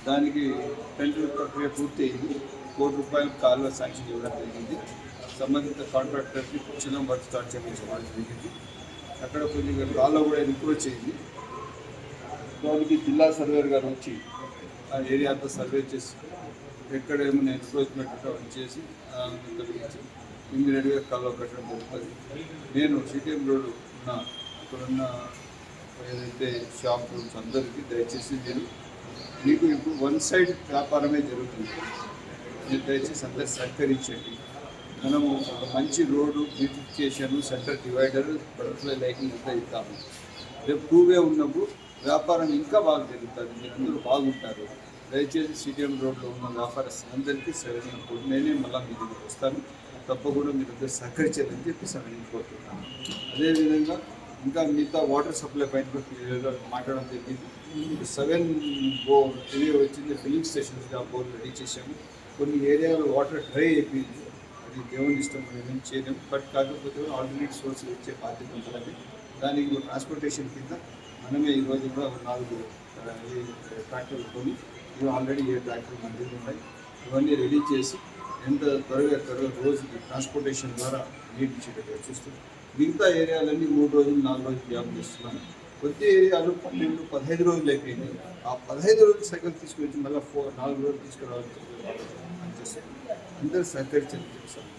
దానికి టెండర్ ప్రక్రియ పూర్తయింది. ₹1 కోటి కాలువ శాంక్షన్ ఇవ్వడం జరిగింది. సంబంధిత కాంట్రాక్టర్కి చిన్న వర్క్ స్టార్ట్ చేయించడం జరిగింది. అక్కడ కొద్దిగా కాలువ కూడా ఎన్క్రోచ్ అయింది. దానికి జిల్లా సర్వేర్ గారు వచ్చి ఆ ఏరియా అంతా సర్వే చేసి ఎక్కడ ఏమైనా ఎన్క్రోచ్మెంట్ చేసి తొలగించి ఇమ్మీడియట్గా కాలువ కట్టడం జరుగుతుంది. నేను సిటిఎం రోడ్ ఉన్న ఇక్కడున్న ఏదైతే షాప్ రూమ్స్ అందరికీ దయచేసి మీకు ఇప్పుడు వన్ సైడ్ వ్యాపారమే జరుగుతుంది. మీరు దయచేసి అందరు సహకరించండి. మనము ఒక మంచి road beautification, centre divider, butterfly lighting అంతా ఇస్తాము. రేపు టూవే ఉన్నప్పుడు వ్యాపారం ఇంకా బాగా జరుగుతుంది. మీరు అందరూ బాగుంటారు. దయచేసి సిటిఎం రోడ్లో ఉన్న వ్యాపారస్తులందరికీ సరైన నేనే మళ్ళీ మీ దగ్గరికి వస్తాను. తప్పకుండా మీరు అందరూ సహకరించాలని చెప్పి సరైన కోరుతున్నాను. అదేవిధంగా ఇంకా మిగతా వాటర్ సప్లై పైన కూడా క్లియర్గా మాట్లాడడం జరిగింది. 7 బోర్ వచ్చింది. ఫిల్లింగ్ స్టేషన్స్గా బోర్ రెడీ చేశాము. కొన్ని ఏరియాలో వాటర్ డ్రై అయిపోయింది. అది దేవుని ఇష్టం, మనం ఏం చేయలేము. బట్ కాకపోతే ఆల్టర్నేట్ సోర్స్ ఇచ్చే బాధ్యత ఉంటుంది. దానికి ట్రాన్స్పోర్టేషన్ కింద మనమే ఈరోజు కూడా 4 ట్రాక్టర్లు కొని ఇవి ఆల్రెడీ 7 ట్రాక్టర్లు మన దగ్గర ఉన్నాయి. ఇవన్నీ రెడీ చేసి ఎంత త్వరగా రోజుకి ట్రాన్స్పోర్టేషన్ ద్వారా నీటి ఇచ్చేటట్టుగా చూస్తున్నాం. మిగతా ఏరియాలన్నీ 3 రోజులు 4 రోజులు గ్యాప్ చేస్తున్నాను. కొద్ది ఏరియాలు 12-15 రోజులు అయిపోయింది. ఆ 15 రోజులు సైకిల్ తీసుకొచ్చి మళ్ళీ 4 రోజులు తీసుకురావాలని చెప్పి అందరూ సహకరించండి సార్.